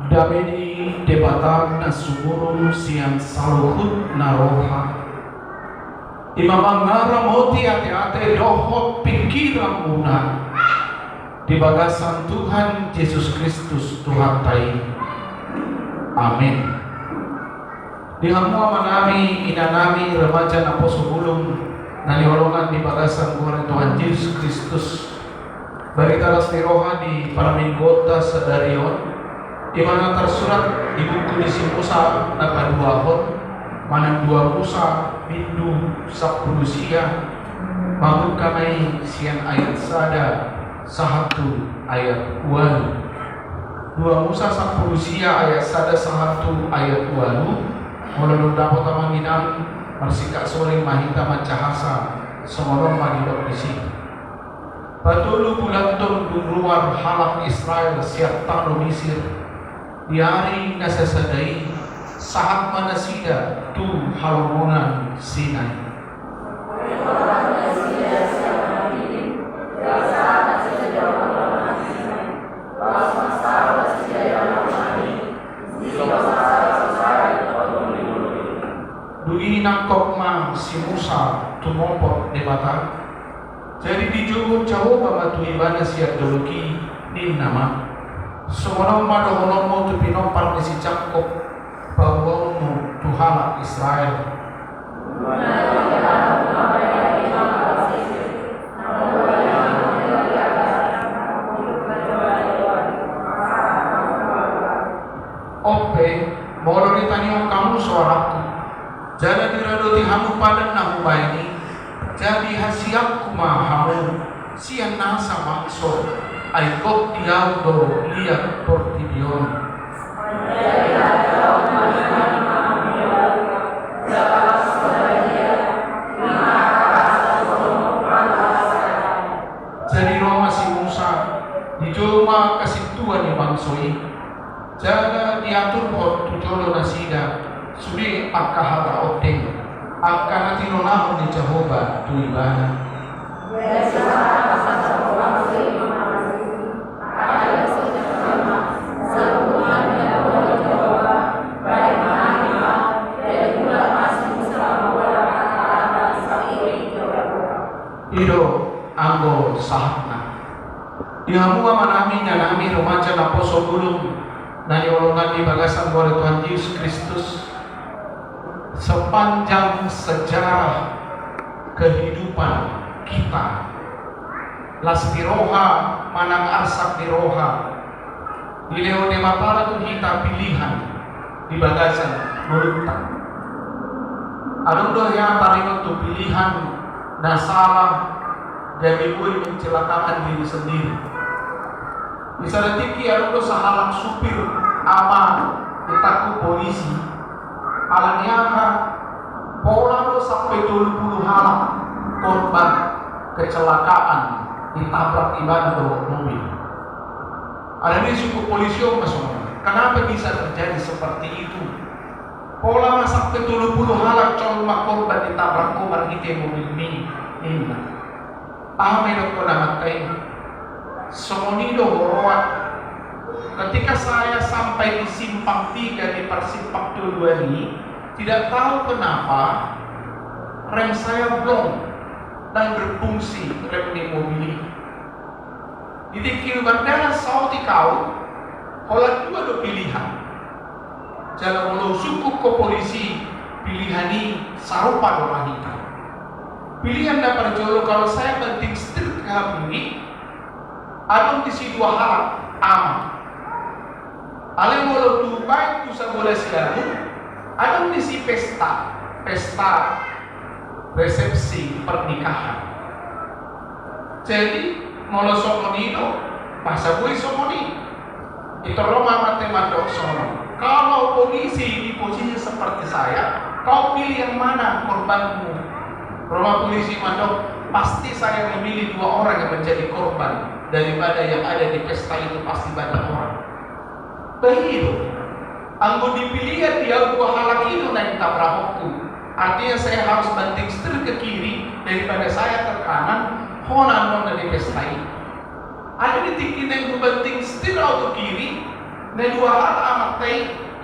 Dameni debatan na sumurong siyang saluhut na roha. Imamangara moti ate-ate dohot pikiran muna. Di bagasan Tuhan Yesus Kristus Tuhan tayo. Amin. Di hamua manami inanami remaja na po subulong naniolongan di bagasan Tuhan Yesus Kristus. Baritalas ni roha di Paraminggota sa Darion. Di mana tersurat di buku di Musa na kaduahon manang 2 Musa bindu 10 sia mamun kamay siang ayat sada 1 ayat 2 Musa 10 sia ayat sada 1 ayat 2 mulai dapat tamanginan marsika sore mahita macahasa semorong manilok isi patulu bulantong dumruar halak Israel siap tano Misir di hari nasasadai saat manasida tu halamonan Sinai. Dugi nangkok mang si Musa tumompot di mata. Jadi dijulur jauh batu ibana siap duluki di nama. Seorang madohono mo tu pinompar ni si Jakob bahwa mo Tuhan Israel. Ope, molo ditanya kamu suaraku. Jangan diradoti hamu padan namu baini. Jadi hasiakku mahamu siang nasa makso. Aikot diau do lihat portibion. Jadi Roma si Musa dijoma kasih Tuhan yang bangsoi. Jaga diatur pot tujolo nasida. Sudi akahara oteng. Akah tinonahon di Jehovah tuibana. Ido anggo sahatna. Dihamua manami nyanami remaja na poso gulung na diolongan di bagasan oleh Tuhan Yesus Kristus sepanjang sejarah kehidupan kita. Las diroha manang arsak diroha di leone matara tu kita pilihan di bagasan merutak. Anundo yang taringo tu pilihan na salah jadi gue mencelakakan diri sendiri. Misalnya tiki anundo sahalang supir ama itaku polisi alaniaka pola do sampai 20 halak korban kecelakaan ditabrak ibadah do mobil. Ada di suku polisi masuk. Kenapa bisa terjadi seperti itu? Pola masak ke 20 halak colma korban ditabrak kobar kita mobil ini. Paham itu namakai semonido horoat. Ketika saya sampai di simpang 3 di persimpang 2 ini, tidak tahu kenapa rem saya blong dan berfungsi rem di mobil ini. Jadi kira-kira sauti kau, kalau dua do pilihan. Jangan mau suku ke polisi pilihan ini sarupa do wanita. Pilihan dapat jolo kalau saya penting setir ke ini, ada di si 2 hal aman. Ale molo tu baik tu sa boleh silamu, ada di si pesta resepsi pernikahan. Jadi molo somonino, bahasa gue somoni. Itu Roma matematik sono. Kalau polisi di posisi seperti saya, kau pilih yang mana korbanmu? Roma polisi mandok, pasti saya memilih 2 orang yang menjadi korban daripada yang ada di pesta itu pasti banyak orang. Begitu. Anggo dipilihan dia 2 halak itu naik tabrahoku. Artinya saya harus banting setir ke kiri daripada saya ke kanan. Honan dari pesta ini. Ada di tinggi yang banting setir atau kiri. Na dua hal amat tay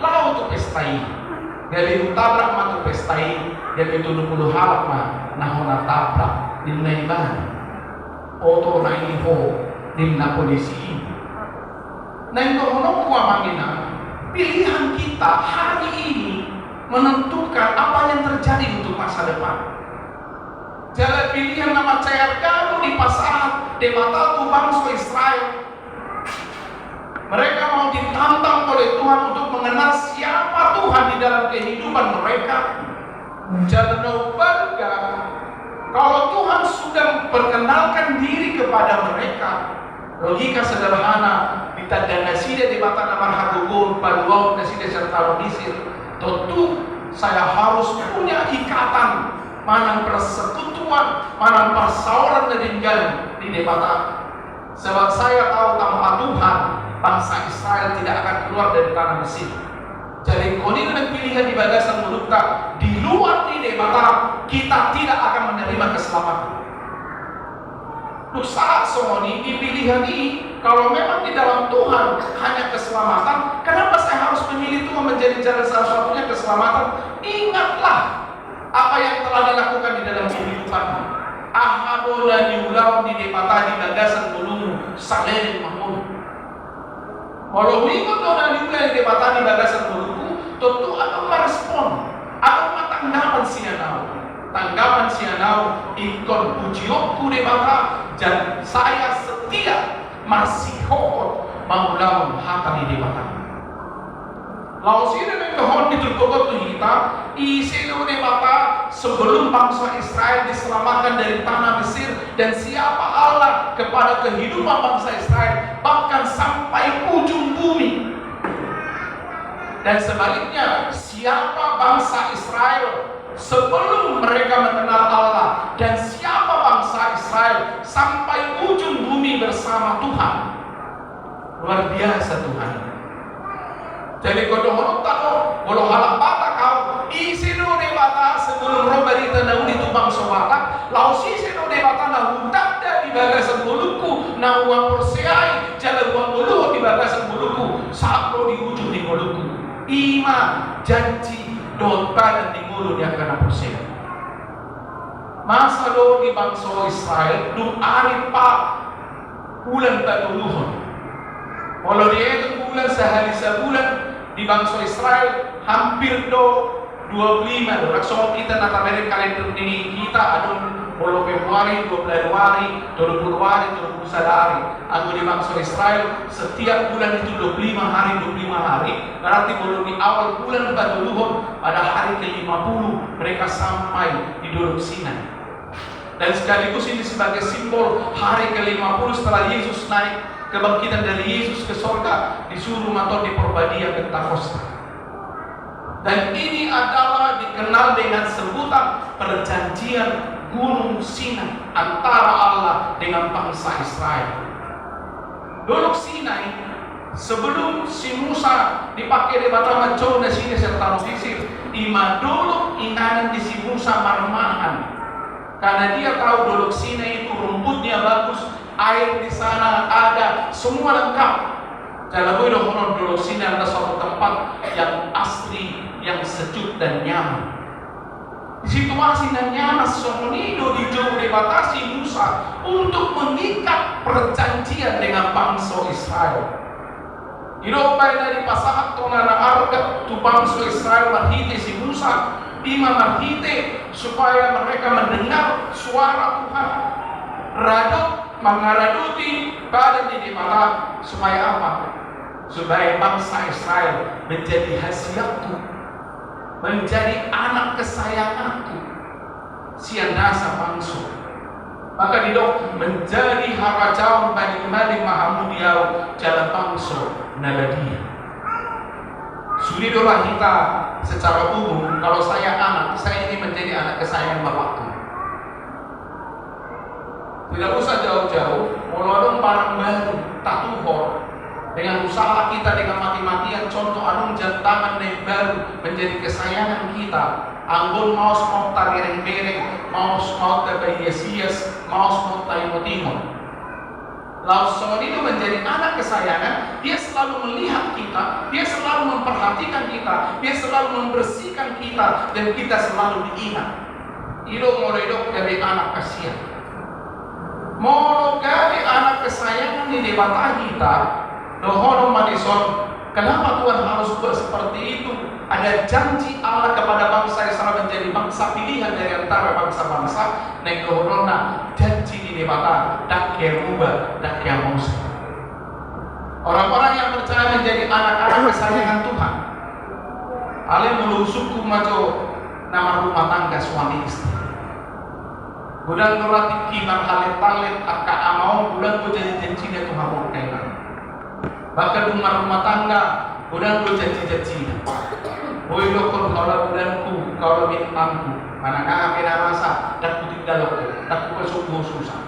lau tu pestai. Gabi utabrak ma tu pestai, gabi tu 20 halak ma nahona tabrak din na iban. Oto na iho din na polisi. Na ito honong kuamangina, pilihan kita hari ini menentukan apa yang terjadi untuk masa depan. Jalan pilihan nama cair galu di pasahat di mata bangsa Israel. Mereka mau ditantang oleh Tuhan untuk mengenal siapa Tuhan di dalam kehidupan mereka. Jalan nobarga, kalau Tuhan sudah memperkenalkan diri kepada mereka, logika sederhana, ditanda nasida di mata nama hagugun, paduau nasida serta Mesir. Tentu saya harus punya ikatan, mana persekutuan, mana persaudaraan dan tinggal di mata. Sebab saya tahu tanpa Tuhan, bangsa Israel tidak akan keluar dari tanah Mesir. Jadi koni dengan pilihan di bagasan mulukta di luar di mata, kita tidak akan menerima keselamatan. Saat semoni di pilihan ini, kalau memang di dalam Tuhan hanya keselamatan, kenapa saya harus memilih Tuhan menjadi jalan satu-satunya keselamatan? Ingatlah apa yang telah dilakukan di dalam kehidupan. Ahabo dan diulang di mata di bagasan bulumu saleh mahmud. Walau ingat dan diulang di mata di bagasan bulumu, tentu akan merespon, akan matanggapan sianau. Tanggapan sianau ikon pujiotku di mata, dan saya setia masih hokot maulau hata di mata. Lau sini mengkohon di tulpokot tu kita, isi di mata sebelum bangsa Israel diselamatkan dari tanah Mesir, dan siapa Allah kepada kehidupan bangsa Israel bahkan sampai ujung bumi. Dan sebaliknya, siapa bangsa Israel sebelum mereka mengenal Allah, dan siapa bangsa Israel sampai ujung bumi bersama Tuhan. Luar biasa Tuhan. Jadi kodoh tahu, walau halak bata kau, isi no de bata sebelum roh berita naun itu bangsa bata, lau sisi no de bata na hundak di bagasan buluku, na uang perseai, jalan uang buluku di bagasan buluku, saat lo di ujung di buluku. Ima janji dota dan di mulut yang kena persen. Masa lo di bangsa Israel du aripa bulan baduluhon. Kalau dia itu bulan sehari sebulan di bangsa Israel hampir 25 do. Rakso kita nak tarik kalender ini kita ada Bolo Februari, 12 Januari, 20 Januari, 21 hari. Aku di bangsa Israel setiap bulan itu 25 hari. Berarti baru di awal bulan Baduluhon pada hari ke-50 mereka sampai di Dolok Sinai. Dan sekaligus ini sebagai simbol hari ke-50 setelah Yesus naik, kebangkitan dari Yesus ke surga, disuruh atau di Perbadia Pentakosta. Dan ini adalah dikenal dengan sebutan perjanjian Gunung Sinai antara Allah dengan bangsa Israel. Dolok Sinai sebelum si Musa dipakai di batang Jauh di sini serta Mesir, ima dolok inanan di si Musa marmahan. Karena dia tahu Dolok Sinai itu rumputnya bagus, air di sana ada, semua lengkap. Kalau gue doa Dolok Sinai adalah suatu tempat yang asli, yang sejuk dan nyaman. Situasi dan nyaman Somonido di jauh dibatasi Musa untuk mengikat perjanjian dengan bangsa Israel. Hidupai dari pasahat tonara arga tu bangsa Israel marhite si Musa lima marhite supaya mereka mendengar suara Tuhan. Radot mengaraduti pada di mata supaya apa? Supaya bangsa Israel menjadi hasilku, menjadi anak kesayanganku, sianasa bangsa. Maka didok menjadi harajau bani Mahamudiau jalan bangsa naladia. Sulidolah kita secara umum, kalau saya anak, saya ini menjadi anak kesayangan bapakku. Tidak usah jauh-jauh, walau barang baru, tak tuhor. Dengan usaha kita, dengan mati-matian, contoh anung jantangan yang baru menjadi kesayangan kita. Anggun maus mau tarireng bereng, maus mau tabai Yesias, maus mau taimo timon. Lawson itu menjadi anak kesayangan, dia selalu melihat kita, dia selalu memperhatikan kita, dia selalu membersihkan kita, dan kita selalu diingat. Ilo mau hidup dari anak kasihan, mau dari anak kesayangan di debata kita. Dohono Madison, kenapa Tuhan harus buat seperti itu? Ada janji Allah kepada bangsa Israel menjadi bangsa pilihan dari antara bangsa-bangsa. Neng dohono janji di debata, tak kaya ubah, tak kaya musa. Orang-orang yang percaya menjadi anak-anak kesayangan Tuhan. Ale mulu suku maco nama rumah tangga suami istri. Bulan nurati kiman halit talit akka amau bulan ku janji-janjinya Tuhan mau kainan. Bahkan rumah tangga bulan ku janji-janjinya. Boy lokon kalau bulanku kalau bintangku mana kami masa tak ku tinggal tak ku kesubuh susah.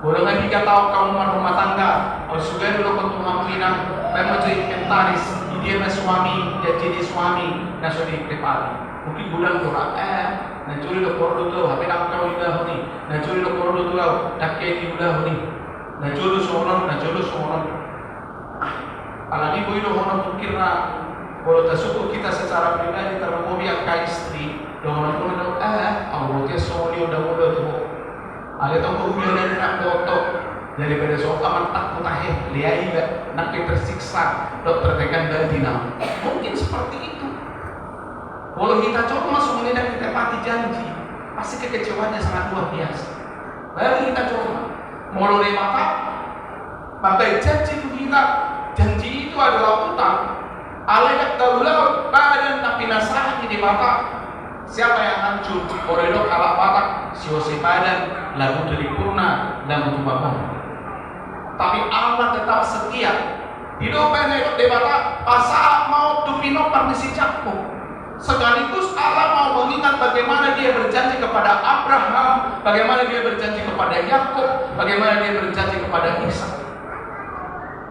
Bulan lagi tahu kamu rumah tangga oh sudah dulu kon Tuhan pinang memang jadi inventaris dia mas suami jadi suami naso di prepari. Mungkin bulan doa na curi lo kordo tu hape nak kau idah ni na curi lo kordo tu tak ke di idah ni na curi sonon alani boy lo hono mungkin na kalau tersuku kita secara pribadi termobi angka istri dohono pun do Allah ke soli udah muda tu ale tau ko udah dari nak foto daripada sok aman tak putahe liai nak tersiksa dokter tekan dari dinam mungkin seperti itu. Kalau kita coba masuk mengenai kita mati janji, pasti kekecewaannya sangat luar biasa. Baru kita coba, mulai maka janji itu kita, janji itu adalah utang. Alaikat daulah badan tapi nasahan di mata. Siapa yang hancur? Koridor kalak batak, siwasi badan, lagu delipurna, lagu tubabah. Tapi Allah tetap setia. Hidup banyak di mata, pasal mau tupino permisi cakup. Sekaligus Allah mau mengingat bagaimana dia berjanji kepada Abraham, bagaimana dia berjanji kepada Yakub, bagaimana dia berjanji kepada Ishak.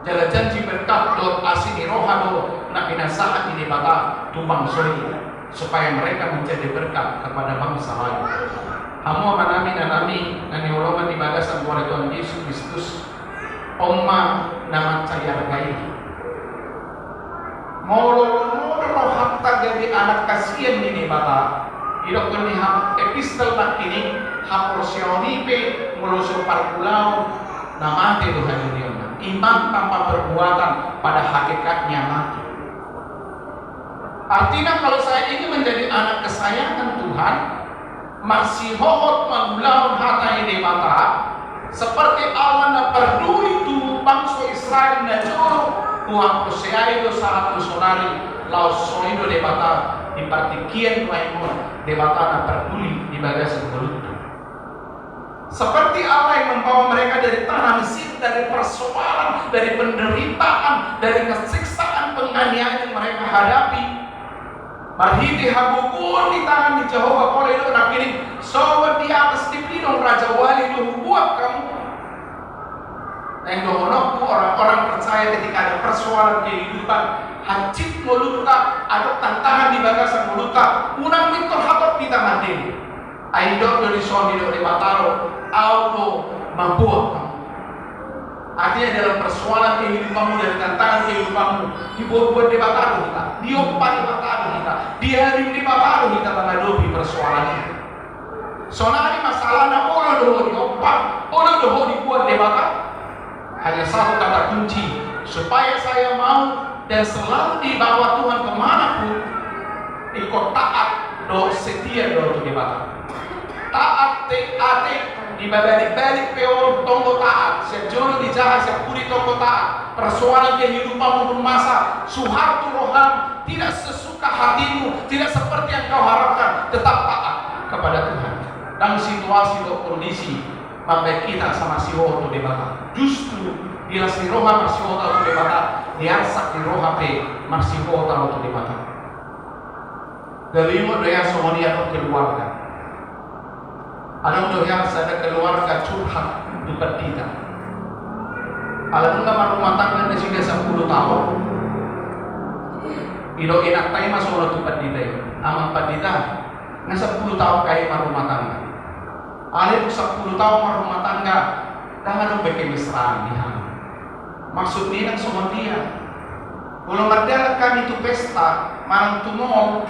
Jala janji berkat dot asini rohano nak binasahan ini bata tumbang suri supaya mereka menjadi berkat kepada bangsa lain. Hamu manami nanami nani ulama di bagasan oleh Tuhan Yesus Kristus. Oma nama cayar gai. Molo hatta jadi anak kasihan ini bata. Irok ni ham epistel nak kini ham prosioni pe mulusu parpulau nama te Tuhan dunia. Iman tanpa perbuatan pada hakikatnya mati. Artinya kalau saya ini menjadi anak kesayangan Tuhan, masih hoot mengulaun hata ini mata, seperti Allah na peduli tu bangsa Israel na jauh Tuhan percaya itu sangat personali laos soido de bata di partikian maimon de bata na peduli di bagasi mulut. Seperti Allah yang membawa mereka dari tanah Mesir, dari persoalan, dari penderitaan, dari kesiksaan penganiayaan yang mereka hadapi. Marhiti habukun di tangan di Jehovah oleh itu nak kini sobat di atas dipinong Raja Wali itu buat kamu. Yang dohonoku orang-orang percaya ketika ada persoalan kehidupan hajit muluta atau tantangan di bagasan muluta unang minto hatot kita mandiri aidok dari suami dari mataro auto membuat kamu. Artinya dalam persoalan kehidupanmu dari tantangan kehidupanmu dibuat di bataro kita diompat di bataro kita dihari di bataro kita menghadapi persoalan itu. Soalnya masalahnya orang doho diompat orang doho dibuat di bataro. Hanya satu kata kunci supaya saya mau dan selalu dibawa Tuhan kemanapun ikut taat do setia do di mata taat di balik peor tonggo taat sejauh di jahat sepuri tonggo taat persoalan kehidupan maupun masa suhartu roham tidak sesuka hatimu tidak seperti yang kau harapkan tetap taat kepada Tuhan dan situasi do kondisi maka kita sama si roh di mata justru bila si roh masih roh di mata diasak di roh pe masih roh di mata dari mo doya somonia atau keluarga ada doya sada keluarga curhat dekat kita alam enggak rumah tangga di sini 10 tahun ilo enak tay masuk orang dekat kita aman padita nggak 10 tahun kayak rumah tangga. Alif 10 tahun rumah tangga Tangan beke mesraan dihan. Maksud nang semua dia. Kalau merdeka kami itu pesta, marang tumong,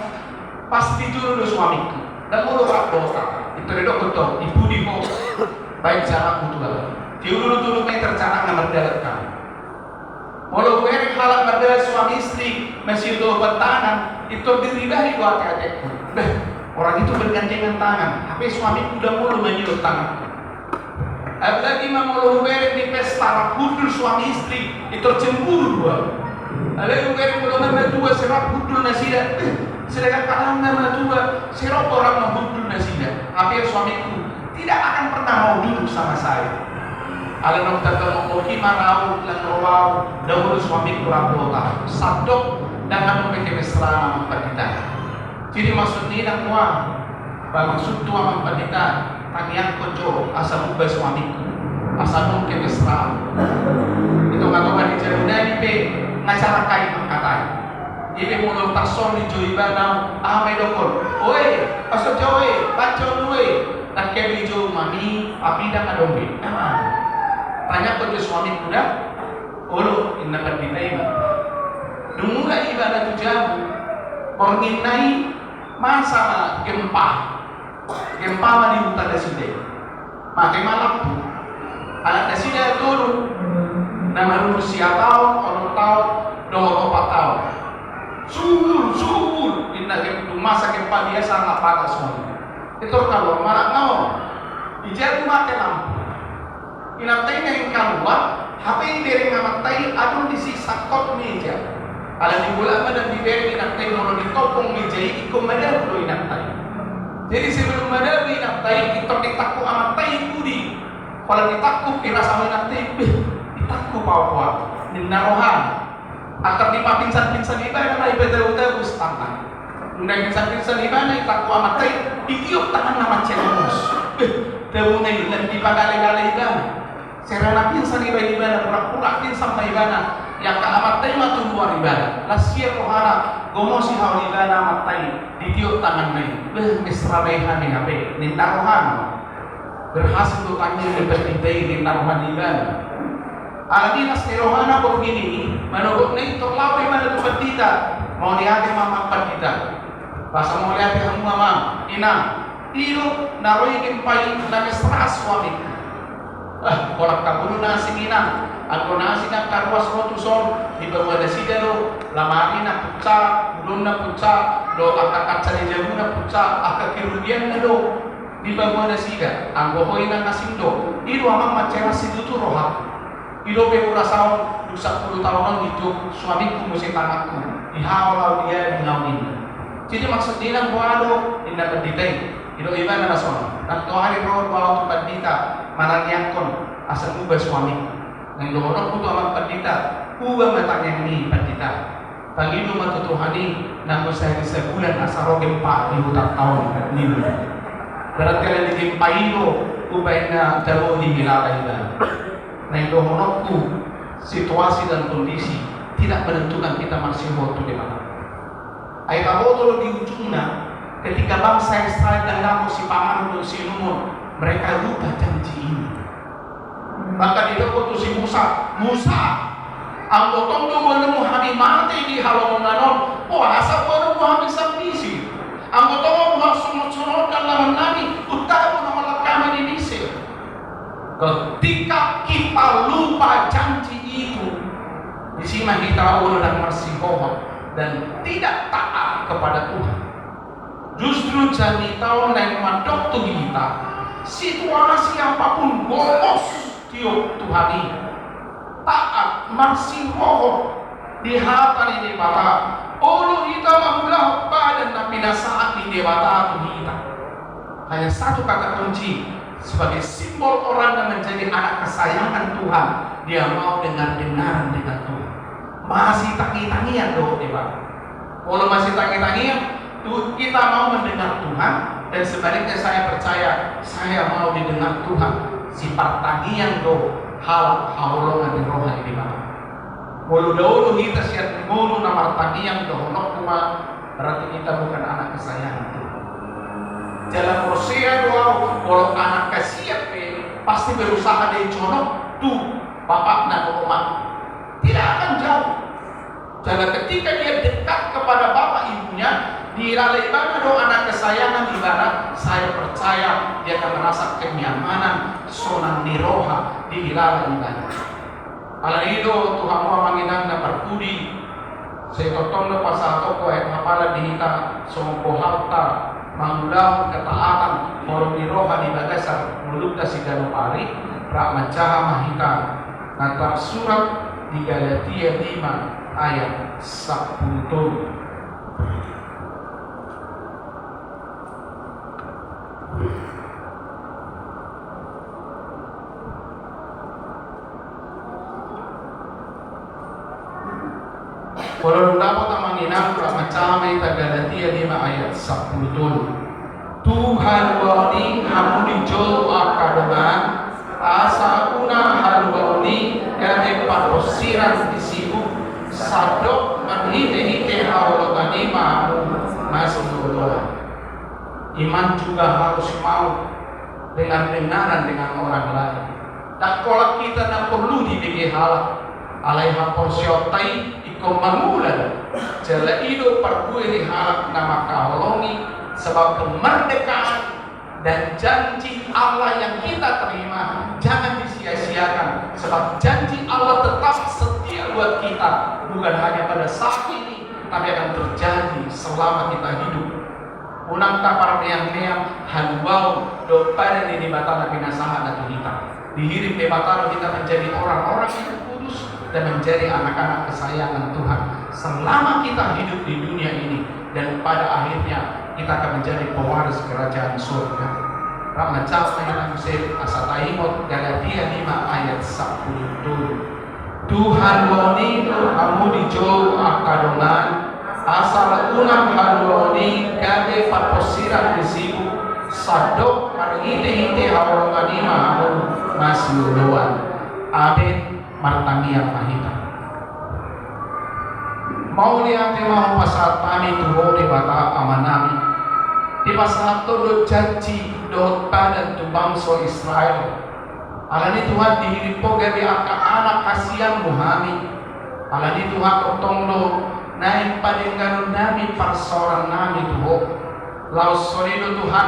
pasti dulu suamiku. Dan mulu rak dosa. Itu redok betul. Ibu di mo, baik cara kutulah. Dulu kami tercanak nang merdeka kami. Walau gue halak merdeka suami istri masih do bertangan, itu diridahi dua hati-hatiku. Orang itu bergandengan tangan. Tapi suamiku udah mulu menyuruh tanganku. Apalagi mau beri di pesta kudul suami istri itu cemburu dua. Lalu beri belum nama dua serap kudul nasida. Sedangkan kadang nama dua serap orang kudul nasida. Tapi suamiku tidak akan pernah mau duduk sama saya. Alam nak terkenal oki marau dan rawau dahulu suamiku lapota sadok dengan memiliki mesra memperkita. Jadi maksudnya nak muak. Maksud tua memperita. Tangian kojo asal ubah suamiku asal mungkin mesra itu katakan di jaruna ini pe ngacara kain mengkatai ini mulai tason di joibana amai dokor oi asal jowe baca duwe tak kebeli jo mami api dah kadombe tanya kojo suamiku dah olo inna kadinai ma dumula ibadah tujabu ornginai masa gempa mah di hutan dasida, pakai malam anak dasida turun, nama usia tahun, orang tahun, 24 tahun, subur, indah masa gempa dia sangat panas semua. Itu kalau malah mau, ijar mati lampu, inatai yang keluar, HP dari ngamatai, aduh disisa kot meja, kalau di bulan dan di beri inatai mau ditopong meja, ikum ada dulu inatai. Jadi sebelum ada binatang itu ditakut amat tai budi. Kalau ditakut kira sama binatang, ditakut bawa dinarohan. Akan dipinsan-pinsan ibadah lah ibadah udah bustana. Undang pinsan-pinsan ibadah ditakut amat tai, ditiup tangan nama celos. Temunai dan dipagalai-galai ibadah. Serana pinsan ibadah pura-pura pinsan ibadah. Yang amat tai matu luar ibadah. Lasia rohana gomosi hau ibadah amat tai. Ditiup tangan mai, mesra behan ni ape, ni taruhan berhasil tu tanya ni bertitai ni taruhan ibadah. Alagi nas terohana begini, menurut ni terlalu mana tu bertita, mau lihat mama bertita, pas mau lihat kamu mama, ina, ilu naroi kimpai na mesra suami. Kolak kabulu nasi ina, atau nasi nak karwas rotuson, di bawah nasi dalo, lamari nak pecah, belum nak pecah. Do akak kacari jamu na puca akak kerugian na do di bawah nasi dah anggo hoi na nasindo ilu amang macera situ tu roha ilu pe urasaon 10 tahunan hidup suamiku mesti tanganku dihaulau dia ngawin. Jadi maksud dia nang bualo indah penditai ilu ibadah nason nak to hari ro bualo pendita manangyangkon asal ubah suamiku nang dorong putu amang pendita ubah matanya ni pendita Pagi rumah tutuhani nang saya sebulan asaro gempa di hutan tahun ni. Berarti ada di gempa itu ubaina jauh di milala itu. Nah itu honokku situasi dan kondisi tidak menentukan kita masih waktu di mana. Ayat Allah di ujungnya ketika bangsa Israel dan lamu si paman untuk si Numun mereka lupa janji ini. Maka dia putus si Musa anggotong tu boleh muhami mati di halaman nanon. Oh asal boleh muhami samdisi. Anggotong muham sunut dalam nani. Utamu nama kami di Mesir. Ketika kita lupa janji itu, di sini kita ulang bersikohon dan tidak taat kepada Tuhan. Justru janji tahun yang mandok tu kita. Situasi apapun bolos tiup Tuhan ini. Taat masih mohon di hati di mata. Ulu kita mahulah badan tapi saat di dewata kita. Hanya satu kata kunci sebagai simbol orang yang menjadi anak kesayangan Tuhan. Dia mau dengar-dengaran dengan Tuhan. Masih tangi-tangian doh dewa. Kalau masih tangi-tangian, kita mau mendengar Tuhan dan sebaliknya saya percaya saya mau didengar Tuhan. Sifat tangian doh. Hal haulongan di rohani di mana. Walau dahulu kita siap mulu nama tadi yang dohonok cuma berarti kita bukan anak kesayangan Tuhan. Jalan Hosea doa walau anak kasiap pasti berusaha dari conok tuh bapaknya rumah. Tidak akan jauh. Jadi ketika dia dekat kepada bapak ibunya, dilalai banget dong anak kesayangan ibarat saya percaya dia akan merasa kenyamanan sonang niroha di hilalai ibarat. Ala itu Tuhan mau manginang na perkudi saya totong na pasal toko ay kapala dihita sumpo halta mangulang ketaatan forum niroha di bagasar muluk na si Ganopari pra mancaha mahita na surat di Galatia 5 ayat 10. Kalau dapat manginang macamay Galatia 5 ayat 10. Tuhan wani hamuni jo akadongan asa una halwani kane paposiran disibu sadok manhite-hite hawlogani mahu masih doa. Iman juga harus mau dengan benaran dengan orang lain. Dan kalau kita tak perlu dibagi hal alaiha porsiotai iko mangulan jala ido perbuih di halak nama kaholongi sebab kemerdekaan dan janji Allah yang kita terima jangan disia-siakan sebab janji Allah tetap setia buat kita bukan hanya pada saat ini tapi akan terjadi selama kita hidup. Unang kapar meang-meang haluau do pada di batana pinasahan atau kita dihirim di batana kita menjadi orang-orang yang kudus dan menjadi anak-anak kesayangan Tuhan selama kita hidup di dunia ini dan pada akhirnya kita akan menjadi pewaris kerajaan surga. Ramacas ayat Muslim Asataimot Galatia 5 ayat 10. Tuhan woni kamu dijauh akadongan asal unang halwoni kade paposiran disibu sadok marhite-hite hawrongani mahu masih doan. Amin. Martamiang mahita. Mau lihat mau pasal kami tuho di bata amanami. Di pasal itu janji dot pada tu bangsa Israel. Alani Tuhan dihiripo gabi anak kasihan muhami. Alani Tuhan totong do naik padenggan nami parsoran nami tuho. Lau sorido Tuhan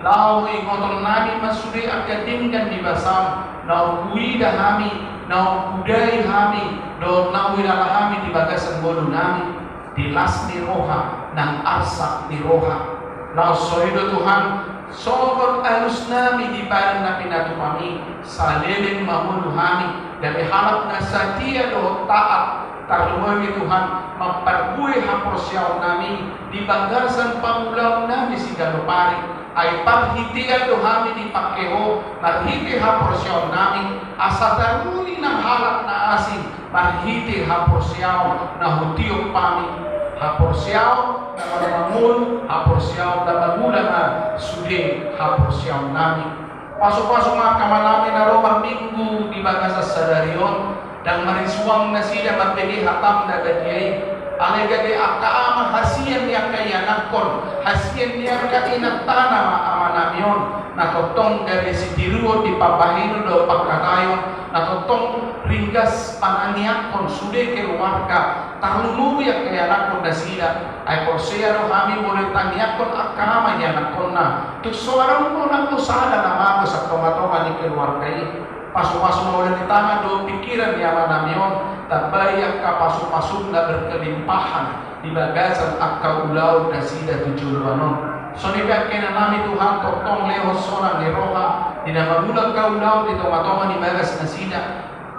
lau ingoton nami masuri akadinggan di basam. Lau kuida hami nau budai hami do nau widalah hami di bagasan bodoh nami di las ni roha nang arsak ni roha nau soido Tuhan sokor alus nami di barang napi natu kami saleleng mamulu hami dari halap na satia do taat tarumami Tuhan memperbuih haporsiaw nami di bagasan pamulaw nami si Ganopari ay parhitian do hami di pakeho marhiti haporsiaw nami asa taruni ng halak na asing marhiti haporsiaw na hutiyok pami haporsiaw na malamamul haporsiaw na magula na sude haporsiaw nami pasok-pasok mga kamalami na romang minggu di bagasa sadarion dan marisuang na sila magbili hatam na gadiyay alay gadi akaama hasiyan niya kayanakon hasiyan niya kainagtana amanamyon natotong dari si diruo di papahino do pagkatayon natotong ringgas pananiakon sude keluarga tarlumuwi ang kayanakon na sila ay porsiya no kami boleh taniakon akama niya nakon na tuksuarang mo nang tusala na mamo sa tomatoma ni keluarga ini pasok-pasok mulai di tangan do pikiran niya manamyon tabay ang kapasok-pasok na berkelimpahan di bagasan akkaulaw na sila tujuanon. So nibiyakkin na namin Tuhan totong lehos sonang ni Roha di na magulang kaulaw di tomatoma ni bagas na sila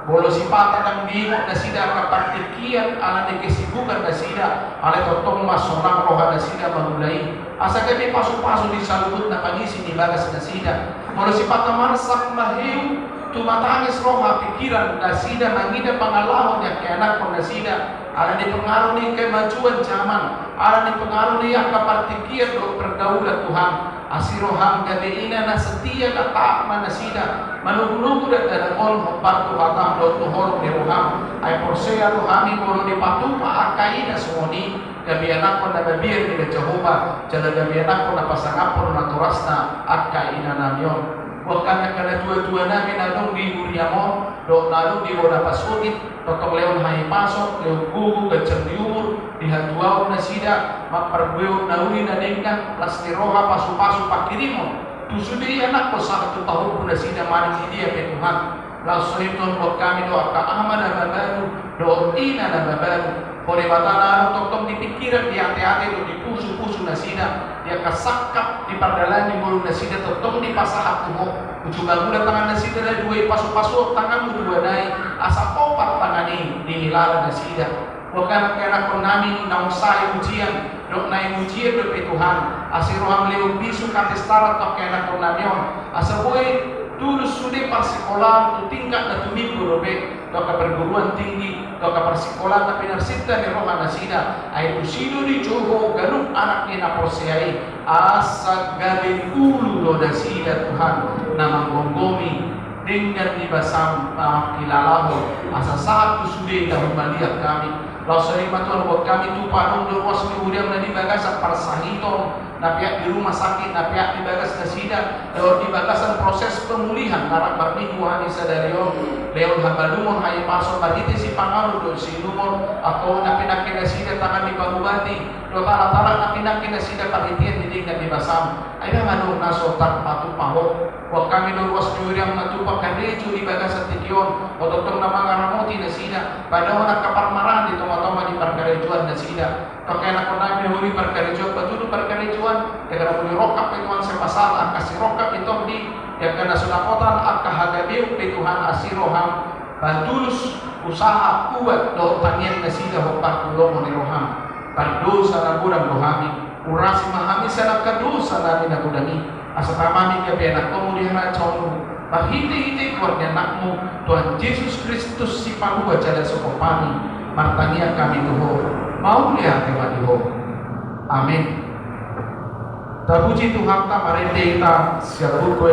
bolo si pata ng bimo na sila kapartikian ala ni kesibukan na sila ala totong masonang Roha na sila magulay asa kami pasok-pasok di salubot na pangisi ni bagas na sila bolo si pata marsak mahiw tumatangis roha pikiran na sida mangida pangalahon yang kay anak ko na sida ala ni pengaruh ni kemajuan zaman ala ni pengaruh ni yang kapartikian do pergaulan Tuhan asiroham gabi ina na setia na taakman na sida manugunugo na dalakon hopar tuhatang do tuhor ni roham ay porseya rohami bolo ni patupa akai na sumoni gabi anak ko na babir ni Jehovah jala gabi anak ko na pasangapon na turas na akai na namyon Wakana kana tua-tua namin nadong di Uriamo, do nadong di Wona Pasutit, totong leon hai pasok, leon gugu gacang diumur, di hatuaw na sida, maparbuyo na uli na dengkang, las ni roha pasu-pasu pakirimo. Tusudi anak ko sa tahun pun na sida maning dia pe Tuhan. Langsung itu buat kami doa ke aman dan babaru, doa ina dan babaru. Kore batana tok-tok di pikiran di hati-hati do di pusu-pusu nasida, dia kasakap di pardalan di mulut nasida tok di pasahap tuh. Ucuba gula tangan nasida dari dua pasu-pasu tanganmu dua naik, asa opat tangani di hilal nasida. Bukan kena konami na usai ujian, dok naik ujian do pe Tuhan. Asiroham lewat bisu katestara tok kena konamion. Asa boy tulus sudah persikolan tu tingkat na tuminggu robe to ka perguruan tinggi to ka persikolan na pinarsita ni Roma Nasida ay tusido di Joho ganun anak ni na porsiay asa galing ulo do Nasida Tuhan na manggonggomi dengan ibasam kilalaho asa saat tu sudah dahul malihat kami lausari matuan buat kami tu panong do was kemudian na dibagasan parsahito na pihak di rumah sakit, na pihak di bagas nasida, lewat di bagasan proses pemulihan, narak barniku hani sadario, lewat habalumon hai paso badite si pangalu do si lumon, atau na pinakin nasida tangan di bagubati, do tara-tara na pinakin nasida paritian di dinggan di basam, ay manong naso tak patu paho, wag kami do was nyuriang natupak karejo di bagasan tikion, o totong na mga ramoti nasida, padahal nakaparmaran di toma-toma di parkarejuan nasida, kakaya na konami huri parkarejuan, patudo parkarejuan, ya kana muli rokap ituan sepasal, akasi rokap itu di, ya kana sunakotan, akahagabiw Tuhan asiroham, batulus usaha kuat do tanian nasida hopak tulong ni roham, pardosa na gudang rohami, urasi mahami sana kadosa namin na gudani, asa tamami gabi anak kemudian raconmu, pahiti-hiti keluarga anakmu, Tuhan Yesus Kristus si panuwa jala sokopani, martania kami tuho, mau lihat tema diho, amin. Terpuji Tuhan, kita marende kita siapun kue